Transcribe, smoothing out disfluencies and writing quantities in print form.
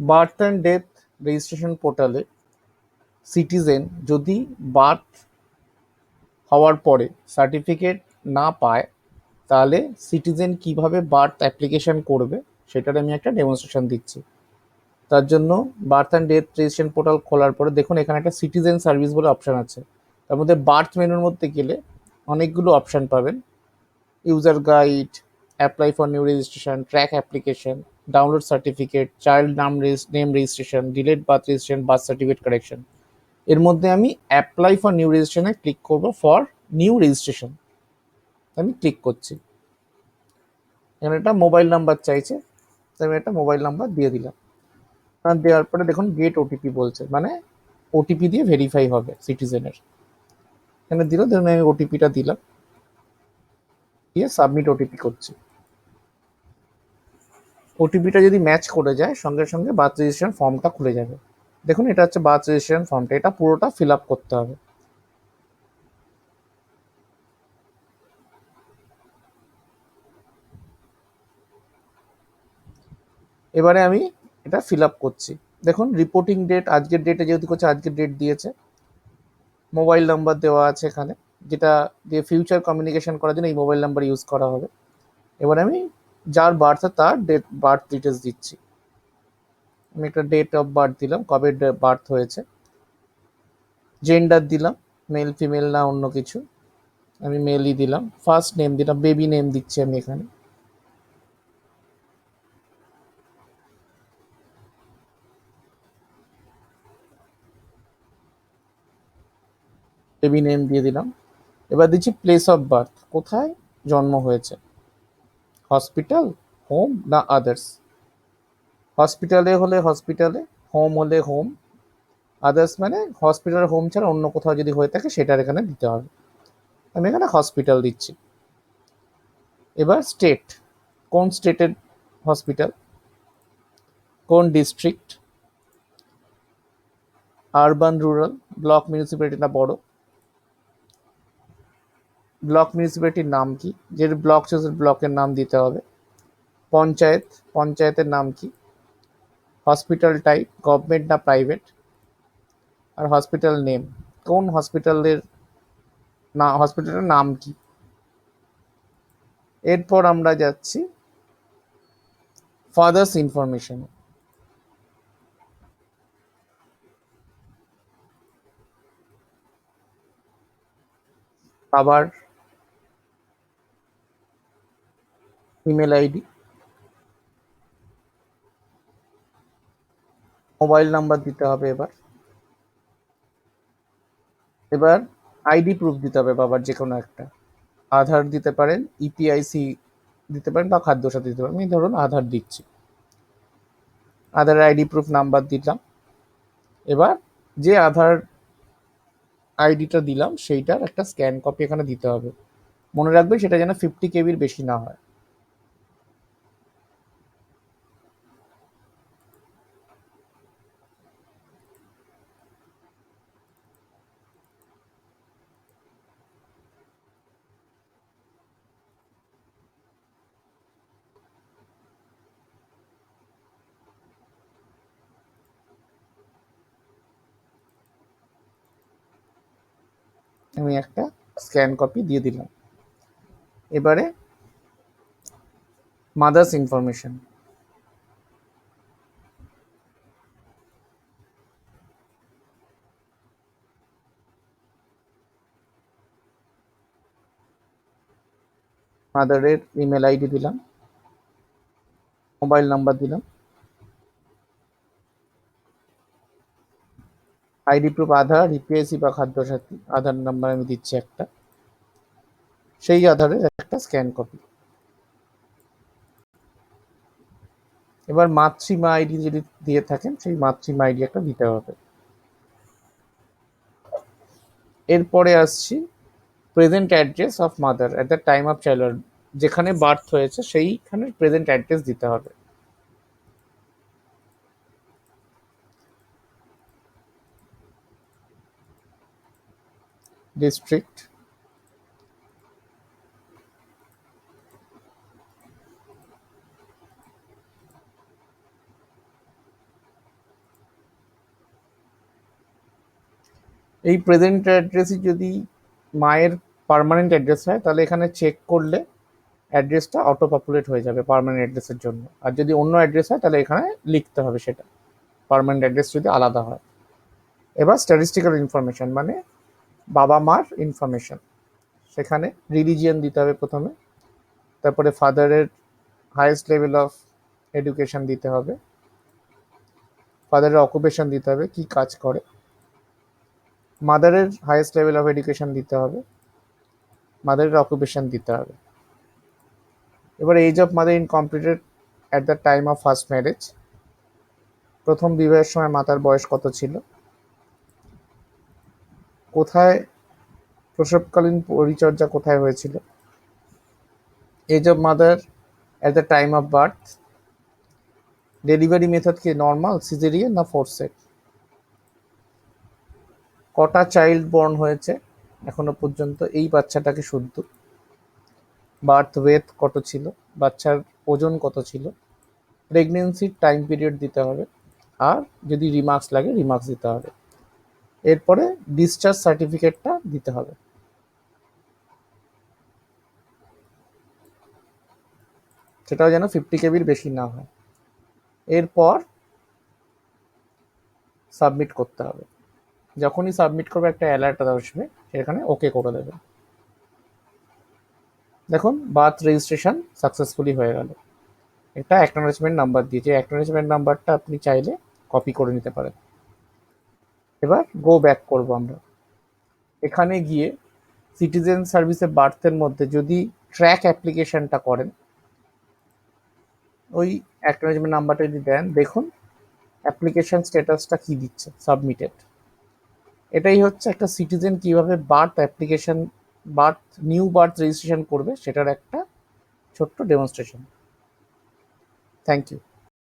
Birth and death registration পোর্টালে citizen যদি birth হওয়ার পরে সার্টিফিকেট না পায়, তাহলে সিটিজেন কিভাবে বার্থ অ্যাপ্লিকেশন করবে সেটার আমি একটা ডেমনস্ট্রেশন দিচ্ছি। তার জন্য birth and death registration portal খোলার পরে দেখুন এখানে একটা সিটিজেন সার্ভিস বলে অপশান আছে। তার মধ্যে বার্থ মেনুর মধ্যে গেলে অনেকগুলো অপশান পাবেন: user guide, apply for new registration, track application, download certificate, child name registration, delayed birth registration, birth certificate correction. এর মধ্যে আমি অ্যাপ্লাই ফর নিউ রেজিস্ট্রেশনে ক্লিক করব। ফর নিউ রেজিস্ট্রেশন আমি ক্লিক করছি। এখানে একটা মোবাইল নাম্বার চাইছে, তাই আমি একটা মোবাইল নাম্বার দিয়ে দিলাম। দেওয়ার পরে দেখুন গেট ওটিপি বলছে, মানে ওটিপি দিয়ে ভেরিফাই হবে সিটিজেনের। এখানে দিল, ধরুন আমি ওটিপিটা দিলাম, দিয়ে সাবমিট ওটিপি করছি। ওটিপিটা যদি ম্যাচ করে যায় সঙ্গে সঙ্গে বার্থ রেজিস্ট্রেশন ফর্মটা খুলে যাবে। দেখুন এটা হচ্ছে বার্থ রেজিস্ট্রেশন ফর্মটা, এটা পুরোটা ফিল আপ করতে হবে। এবারে আমি এটা ফিল আপ করছি। দেখুন রিপোর্টিং ডেট, আজকের ডেটে যেহেতু করছে আজকের ডেট দিয়েছে, মোবাইল নাম্বার দেওয়া আছে এখানে, যেটা দিয়ে ফিউচার কমিউনিকেশন করার জন্য এই মোবাইল নাম্বার ইউজ করা হবে। এবার আমি যার বার্থ তার ডেট বার্থ ডিটেলস দিচ্ছি। আমি একটা ডেট অফ বার্থ দিলাম, কবে বার্থ হয়েছে। জেন্ডার দিলাম, মেল ফিমেল না অন্য কিছু, আমি মেলই দিলাম। ফার্স্ট নেম দিলাম, বেবি নেম দিচ্ছি আমি এখানে। বেবি নেম দিয়ে দিলাম। এবার দিচ্ছি প্লেস অফ বার্থ, কোথায় জন্ম হয়েছে, হসপিটাল, হোম না আদার্স। হসপিটালে হলে হসপিটালে, হোম হলে হোম, আদার্স মানে হসপিটাল হোম ছাড়া অন্য কোথাও যদি হয়ে থাকে সেটার এখানে দিতে হবে। আমি এখানে হসপিটাল দিচ্ছি। এবার স্টেট, কোন স্টেটের হসপিটাল, কোন district, urban rural, block municipality না বড়, ব্লক মিউনিসিপ্যালিটির নাম কি, যে ব্লক আছে ব্লকের নাম দিতে হবে। পঞ্চায়েত, পঞ্চায়েতের নাম কি। হসপিটাল টাইপ, গভর্নমেন্ট না প্রাইভেট। আর হসপিটাল নেম, কোন হসপিটালের না, হসপিটালের নাম কি। এরপর আমরা যাচ্ছি ফাদার্স ইনফরমেশন। বাবার ইমেল আইডি, মোবাইল নাম্বার দিতে হবে। এবার এবার আইডি প্রুফ দিতে হবে বাবার, যে কোনো একটা। আধার দিতে পারেন, ইপিআইসি দিতে পারেন, বা খাদ্য সাথী দিতে পারেন। আমি ধরুন আধার দিচ্ছি, আধার আইডি প্রুফ নাম্বার দিলাম। এবার যে আধার আইডিটা দিলাম সেইটার একটা স্ক্যান কপি এখানে দিতে হবে। মনে রাখবেন সেটা যেন 50 কেবির বেশি না হয়। আমি একটা স্ক্যান কপি দিয়ে দিলাম। এবারে মাদার্স ইনফরমেশন, মাদারের ইমেল আইডি দিলাম, মোবাইল নাম্বার দিলাম, আইডি প্রুফ আধার, ইপিআইসি বা খাদ্য সাথী, আধার নাম্বার আমি দিচ্ছি একটা, সেই আধারের একটা স্ক্যান কপি। এবার মাতৃমা আইডি যদি দিয়ে থাকেন সেই মাতৃমা আইডি একটা দিতে হবে। এরপরে আসছি present address of mother at the time of child, যেখানে বার্থ হয়েছে সেইখানে প্রেজেন্ট অ্যাড্রেস দিতে হবে। ডিস্ট্রিক্ট, এই প্রেজেন্ট অ্যাড্রেসই যদি মায়ের পার্মানেন্ট অ্যাড্রেস হয় তাহলে এখানে চেক করলে অ্যাড্রেসটা অটো পপুলেট হয়ে যাবে পার্মানেন্ট অ্যাড্রেসের জন্য। আর যদি অন্য অ্যাড্রেস হয় তাহলে এখানে লিখতে হবে সেটা, পার্মানেন্ট অ্যাড্রেস যদি আলাদা হয়। এবার স্ট্যাটিস্টিক্যাল ইনফরমেশন মানে বাবা মার ইনফরমেশন, সেখানে রিলিজিয়ন দিতে হবে প্রথমে, তারপরে ফাদারের হাইয়েস্ট লেভেল অফ এডুকেশন দিতে হবে, ফাদারের অকুপেশন দিতে হবে, কি কাজ করে, মাদারের হাইয়েস্ট লেভেল অফ এডুকেশন দিতে হবে, মাদারের অকুপেশন দিতে হবে। এবার age of mother incompleted at the time of first marriage, প্রথম বিবাহের সময় মাতার বয়স কত ছিল, কোথায় প্রসবকালীন পরিচর্যা কোথায় হয়েছিল, age of mother at the time of birth, delivery method কি নর্মাল, সিজারিয়ান না ফোর্সেপ, কটা চাইল্ড বর্ন হয়েছে এখনো পর্যন্ত এই বাচ্চাটাকে শুদ্ধ, বার্থ ওয়েট কত ছিল, বাচ্চার ওজন কত ছিল, প্রেগনেন্সির টাইম পিরিয়ড দিতে হবে, আর যদি রিমার্কস লাগে রিমার্কস দিতে হবে। এরপরে ডিসচার্জ সার্টিফিকেটটা দিতে হবে, সেটাও যেন 50 কেবির বেশি না হয়। এরপর সাবমিট করতে হবে, যখনই সাবমিট করবে একটা অ্যালার্ট আসবে, সেখানে ওকে করে দেবে। দেখুন বার্থ রেজিস্ট্রেশন সাকসেসফুলি হয়ে গেল। এটা অ্যাকনোলেজমেন্ট নাম্বার দিয়েছে, অ্যাকনোলেজমেন্ট নাম্বারটা আপনি চাইলে কপি করে নিতে পারেন। এবার গো ব্যাক করবো আমরা, এখানে গিয়ে সিটিজেন সার্ভিসে বার্থের মধ্যে যদি ট্র্যাক অ্যাপ্লিকেশনটা করেন, ওই অ্যাকনোলেজমেন্ট নাম্বারটা যদি দেন, দেখুন অ্যাপ্লিকেশন স্ট্যাটাসটা কি দিচ্ছে, সাবমিটেড। এটাই হচ্ছে একটা সিটিজেন কিভাবে birth application, new birth registration করবে সেটার একটা ছোট্ট ডেমনস্ট্রেশন। Thank you.